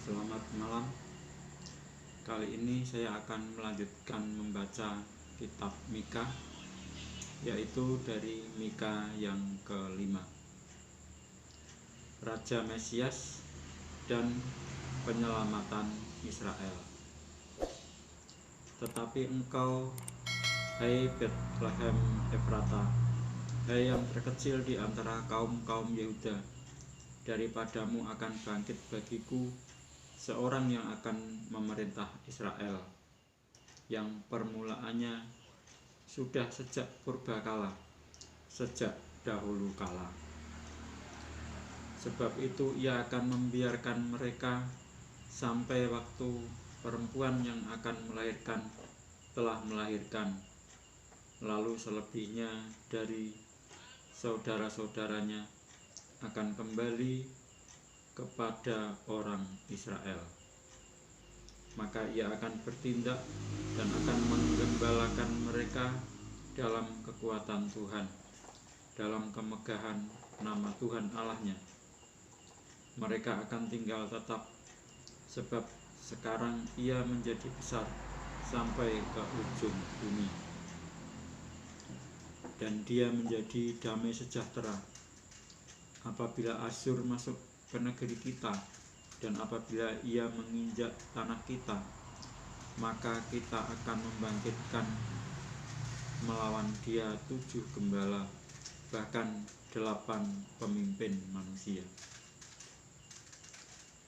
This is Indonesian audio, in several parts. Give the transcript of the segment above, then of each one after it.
Selamat malam. Kali ini saya akan melanjutkan membaca kitab Mika, yaitu dari Mika yang kelima. Raja Mesias dan penyelamatan Israel. Tetapi engkau, hai Betlehem Efrata, hai yang terkecil di antara kaum-kaum Yehuda, daripadamu akan bangkit bagiku seorang yang akan memerintah Israel, yang permulaannya sudah sejak purbakala, sejak dahulu kala. Sebab itu ia akan membiarkan mereka sampai waktu perempuan yang akan melahirkan telah melahirkan, lalu selebihnya dari saudara-saudaranya akan kembali kepada orang Israel. Maka ia akan bertindak dan akan menggembalakan mereka dalam kekuatan Tuhan, dalam kemegahan nama Tuhan Allahnya. Mereka akan tinggal tetap, sebab sekarang ia menjadi besar sampai ke ujung bumi, dan dia menjadi damai sejahtera. Apabila Asyur masuk ke negeri kita, dan apabila ia menginjak tanah kita, maka kita akan membangkitkan melawan dia 7 gembala, bahkan 8 pemimpin manusia.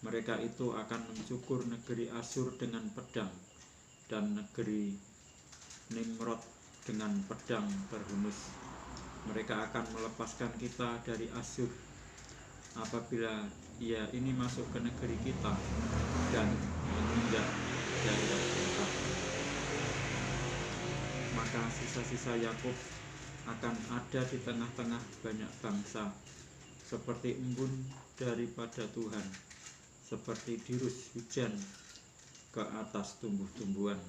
Mereka itu akan mencukur negeri Asyur dengan pedang, dan negeri Nimrod dengan pedang terhunus. Mereka akan melepaskan kita dari Asyur apabila ia ini masuk ke negeri kita dan menginjak daerah kita. Maka sisa-sisa Yakub akan ada di tengah-tengah banyak bangsa, seperti embun daripada Tuhan, seperti dirus hujan ke atas tumbuh-tumbuhan,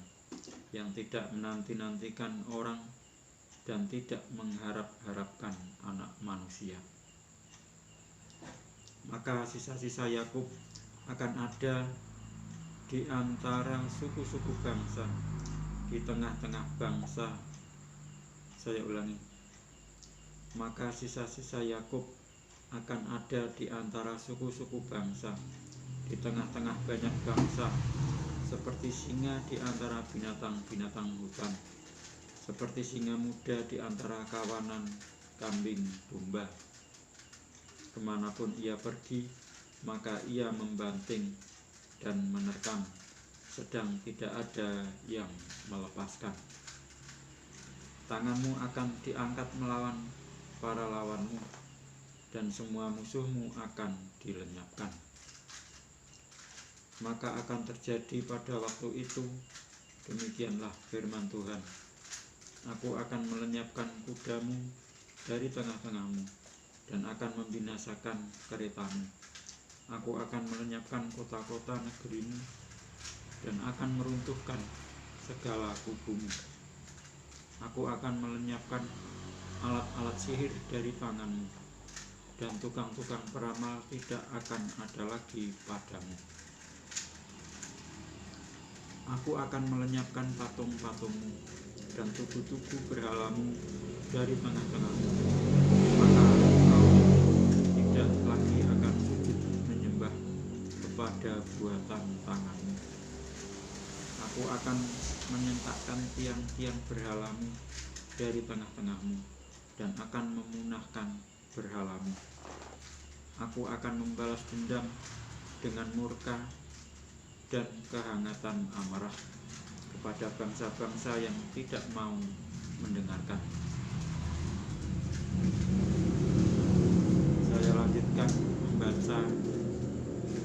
yang tidak menanti-nantikan orang dan tidak mengharap-harapkan anak manusia. Maka sisa-sisa Yakub akan ada di antara suku-suku bangsa, di tengah-tengah bangsa. Saya ulangi. Maka sisa-sisa Yakub akan ada di antara suku-suku bangsa, di tengah-tengah banyak bangsa, seperti singa di antara binatang-binatang hutan, seperti singa muda di antara kawanan kambing domba. Kemanapun ia pergi, maka ia membanting dan menerkam, sedang tidak ada yang melepaskan. Tanganmu akan diangkat melawan para lawanmu, dan semua musuhmu akan dilenyapkan. Maka akan terjadi pada waktu itu, demikianlah firman Tuhan, aku akan melenyapkan kudamu dari tengah-tengahmu, dan akan membinasakan keretamu. Aku akan melenyapkan kota-kota negerimu, dan akan meruntuhkan segala kubumu. Aku akan melenyapkan alat-alat sihir dari tanganmu, dan tukang-tukang peramal tidak akan ada lagi padamu. Aku akan melenyapkan patung-patungmu dan tugu-tugu berhalamu dari tengah-tengahmu. Maka engkau tidak lagi akan sujud menyembah kepada buatan tanganmu. Aku akan menyentakkan tiang-tiang berhalamu dari tengah-tengahmu, dan akan memunahkan berhalamu. Aku akan membalas dendam dengan murka dan kehangatan amarah kepada bangsa-bangsa yang tidak mau mendengarkan. Saya lanjutkan membaca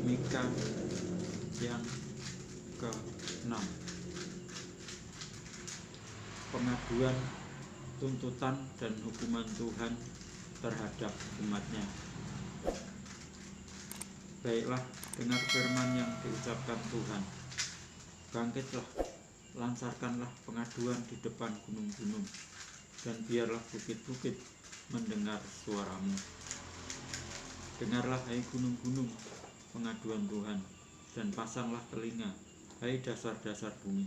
Mika yang ke-6. Pengaduan, tuntutan, dan hukuman Tuhan terhadap umatnya. Baiklah, dengar firman yang diucapkan Tuhan. Bangkitlah, lancarkanlah pengaduan di depan gunung-gunung, dan biarlah bukit-bukit mendengar suaramu. Dengarlah, hai gunung-gunung, pengaduan Tuhan, dan pasanglah telinga, hai dasar-dasar bumi.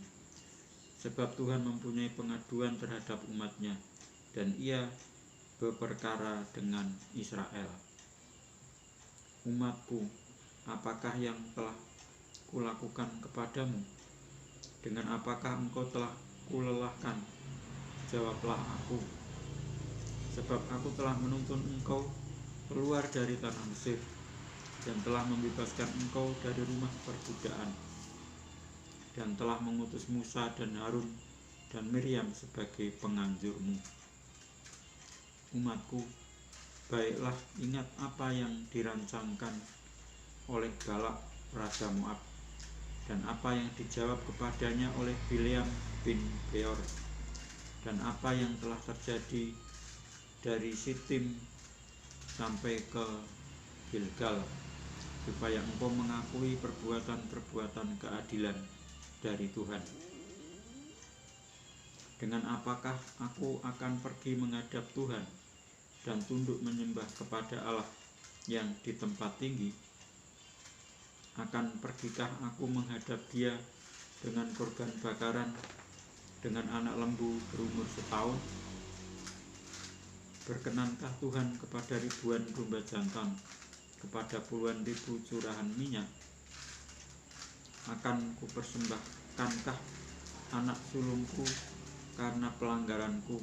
Sebab Tuhan mempunyai pengaduan terhadap umat-Nya, dan Ia berperkara dengan Israel. Umatku, apakah yang telah kulakukan kepadamu? Dengan apakah engkau telah kulelahkan? Jawablah aku. Sebab aku telah menuntun engkau keluar dari tanah Mesir, dan telah membebaskan engkau dari rumah perbudakan, dan telah mengutus Musa dan Harun dan Miriam sebagai penganjurmu. Umatku, baiklah ingat apa yang dirancangkan oleh Balak raja Moab, dan apa yang dijawab kepadanya oleh Bileam bin Beor, dan apa yang telah terjadi dari Sitim sampai ke Gilgal, supaya engkau mengakui perbuatan-perbuatan keadilan dari Tuhan. Dengan apakah aku akan pergi menghadap Tuhan dan tunduk menyembah kepada Allah yang di tempat tinggi? Akan pergikah aku menghadap Dia dengan korban bakaran, dengan anak lembu berumur setahun? Berkenankah Tuhan kepada ribuan domba jantan, kepada puluhan ribu curahan minyak? Akan kupersembahkankah anak sulungku karena pelanggaranku,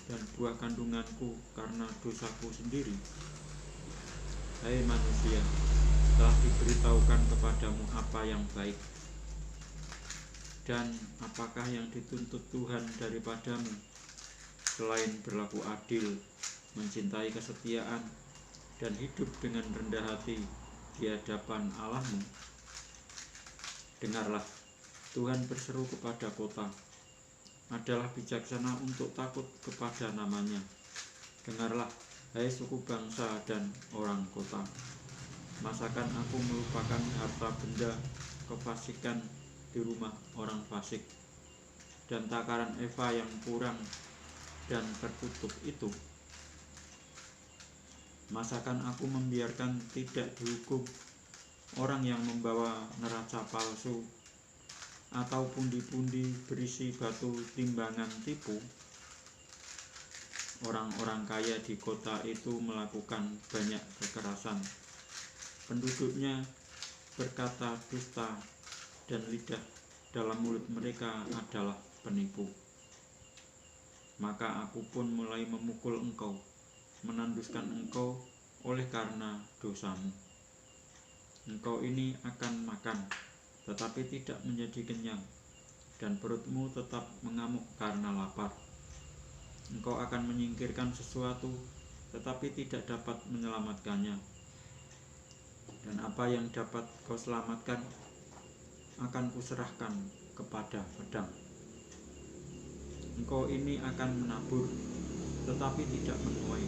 dan buah kandunganku karena dosaku sendiri? Hai manusia, telah diberitahukan kepadamu apa yang baik, dan apakah yang dituntut Tuhan daripadamu, selain berlaku adil, mencintai kesetiaan, dan hidup dengan rendah hati di hadapan Allahmu? Dengarlah, Tuhan berseru kepada kota, adalah bijaksana untuk takut kepada namanya. Dengarlah, hai suku bangsa dan orang kota, masakan aku melupakan harta benda kefasikan di rumah orang fasik, dan takaran eva yang kurang dan tertutup itu? Masakan aku membiarkan tidak dihukum orang yang membawa neraca palsu, atau pundi-pundi berisi batu timbangan tipu? Orang-orang kaya di kota itu melakukan banyak kekerasan. Penduduknya berkata dusta, dan lidah dalam mulut mereka adalah penipu. Maka aku pun mulai memukul engkau, menanduskan engkau oleh karena dosamu. Engkau ini akan makan, tetapi tidak menjadi kenyang, dan perutmu tetap mengamuk karena lapar. Engkau akan menyingkirkan sesuatu, tetapi tidak dapat menyelamatkannya. Dan apa yang dapat kau selamatkan, akan kuserahkan kepada pedang. Engkau ini akan menabur, tetapi tidak menuai.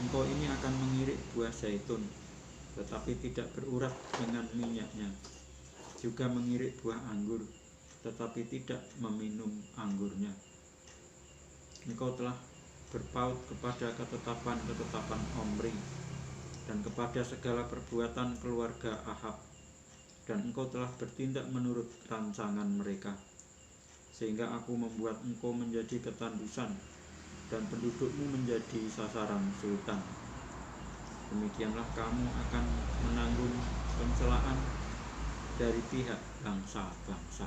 Engkau ini akan mengirik buah zaitun, tetapi tidak berurat dengan minyaknya. Juga mengirik buah anggur, tetapi tidak meminum anggurnya. Engkau telah berpaut kepada ketetapan-ketetapan Omri, dan kepada segala perbuatan keluarga Ahab, dan engkau telah bertindak menurut rancangan mereka, sehingga aku membuat engkau menjadi ketandusan, dan pendudukmu menjadi sasaran sultan. Demikianlah kamu akan menanggung pencelaan dari pihak bangsa-bangsa.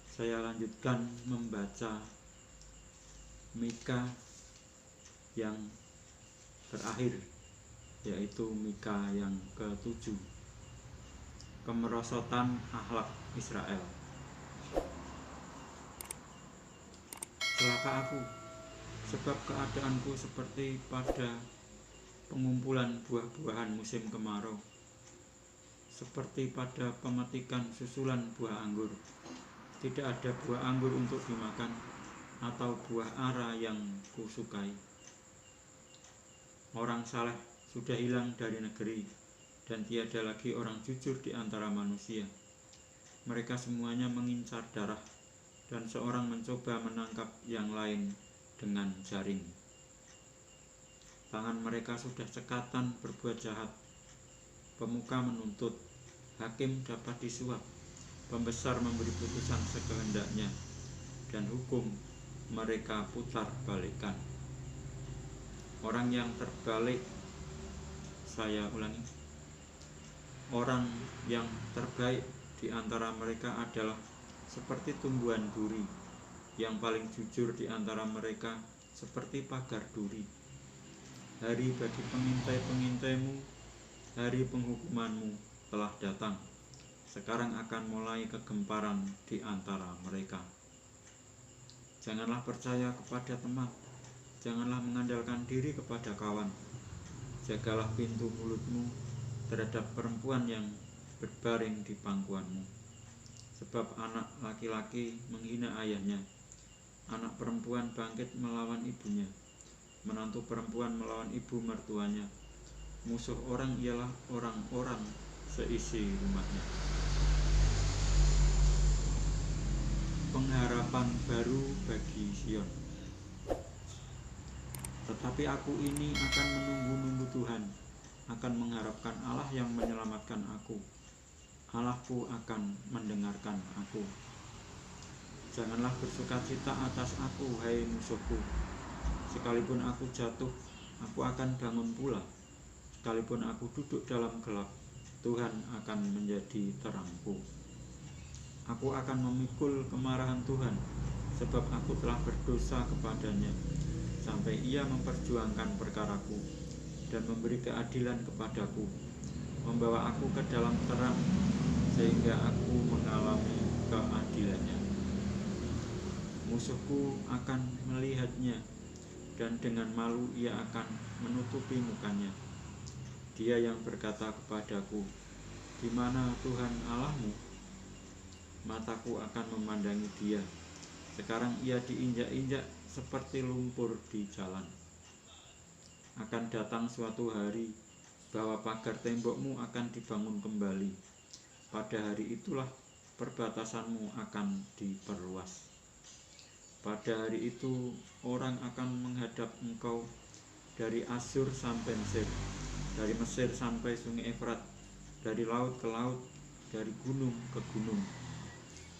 Saya lanjutkan membaca Mika yang terakhir, yaitu Mika yang ke-7, kemerosotan akhlak Israel. Celaka aku, sebab keadaanku seperti pada pengumpulan buah-buahan musim kemarau, seperti pada pemetikan susulan buah anggur. Tidak ada buah anggur untuk dimakan, atau buah ara yang kusukai. Orang saleh sudah hilang dari negeri, dan tiada lagi orang jujur di antara manusia. Mereka semuanya mengincar darah, dan seorang mencoba menangkap yang lain dengan jaring. Tangan mereka sudah cekatan berbuat jahat. Pemuka menuntut, hakim dapat disuap, pembesar memberi putusan sekehendaknya, dan hukum mereka putar balikan. Orang yang terbalik, orang yang terbaik di antara mereka adalah seperti tumbuhan duri, yang paling jujur di antara mereka seperti pagar duri. Hari bagi pengintai-pengintaimu, hari penghukumanmu telah datang. Sekarang akan mulai kegemparan di antara mereka. Janganlah percaya kepada teman, janganlah mengandalkan diri kepada kawan. Jagalah pintu mulutmu terhadap perempuan yang berbaring di pangkuanmu. Sebab anak laki-laki menghina ayahnya, anak perempuan bangkit melawan ibunya, menantu perempuan melawan ibu mertuanya. Musuh orang ialah orang-orang seisi rumahnya. Pengharapan baru bagi Sion. Tetapi aku ini akan menunggu-nunggu Tuhan, akan mengharapkan Allah yang menyelamatkan aku. Allahku akan mendengarkan aku. Janganlah bersukacita atas aku, hai musuhku. Sekalipun aku jatuh, aku akan bangun pula. Sekalipun aku duduk dalam gelap, Tuhan akan menjadi terangku. Aku akan memikul kemarahan Tuhan, sebab aku telah berdosa kepadanya, sampai Ia memperjuangkan perkaraku dan memberi keadilan kepadaku, membawa aku ke dalam terang, sehingga aku mengalami keadilannya. Musuhku akan melihatnya, dan dengan malu ia akan menutupi mukanya. Dia yang berkata kepadaku, "Di mana Tuhan Allahmu?" Mataku akan memandangi dia. Sekarang ia diinjak-injak seperti lumpur di jalan. Akan datang suatu hari bahwa pagar tembokmu akan dibangun kembali. Pada hari itulah perbatasanmu akan diperluas. Pada hari itu orang akan menghadap engkau dari Asyur sampai Mesir, dari Mesir sampai sungai Efrat, dari laut ke laut, dari gunung ke gunung.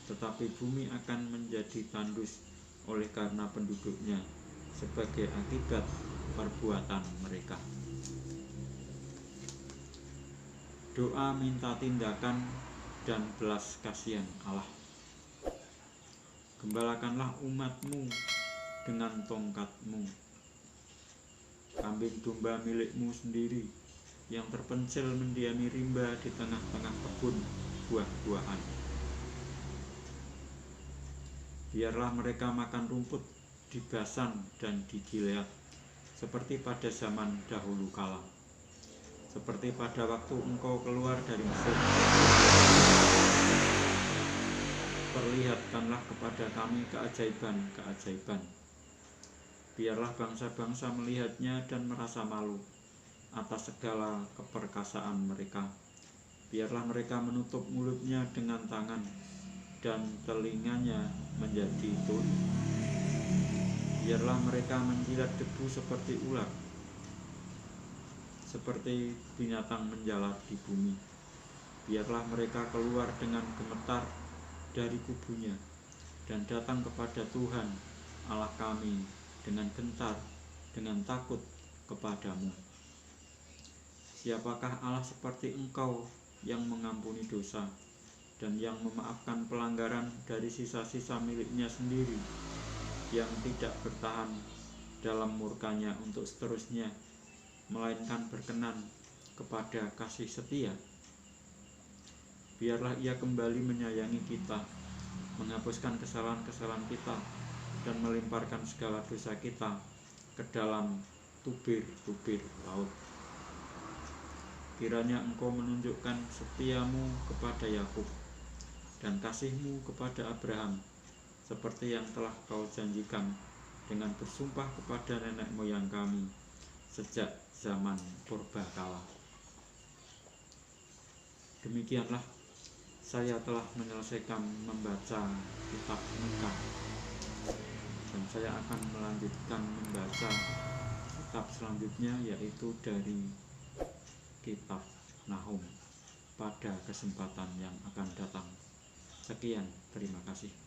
Tetapi bumi akan menjadi tandus oleh karena penduduknya, sebagai akibat perbuatan mereka. Doa minta tindakan dan belas kasihan Allah. Gembalakanlah umatmu dengan tongkatmu. Kambing domba milikmu sendiri yang terpencil mendiami rimba di tengah-tengah kebun buah-buahan. Biarlah mereka makan rumput di Basan dan di Gilead, seperti pada zaman dahulu kala, seperti pada waktu engkau keluar dari Mesir. Perlihatkanlah kepada kami keajaiban-keajaiban. Biarlah bangsa-bangsa melihatnya dan merasa malu atas segala keperkasaan mereka. Biarlah mereka menutup mulutnya dengan tangan dan telinganya menjadi tuli. Biarlah mereka menjilat debu seperti ular, seperti binatang menjalar di bumi. Biarlah mereka keluar dengan gemetar dari kubunya dan datang kepada Tuhan Allah kami dengan gentar, dengan takut kepadamu. Siapakah Allah seperti Engkau yang mengampuni dosa dan yang memaafkan pelanggaran dari sisa-sisa miliknya sendiri, yang tidak bertahan dalam murkanya untuk seterusnya, melainkan berkenan kepada kasih setia. Biarlah ia kembali menyayangi kita, menghapuskan kesalahan-kesalahan kita, dan melemparkan segala dosa kita ke dalam tubir-tubir laut. Kiranya Engkau menunjukkan setiamu kepada Yakub dan kasihmu kepada Abraham, seperti yang telah Kau janjikan dengan bersumpah kepada nenek moyang kami sejak zaman purbakala. Demikianlah saya telah menyelesaikan membaca kitab Mika, dan saya akan melanjutkan membaca kitab selanjutnya, yaitu dari kitab Nahum pada kesempatan yang akan datang. Sekian, terima kasih.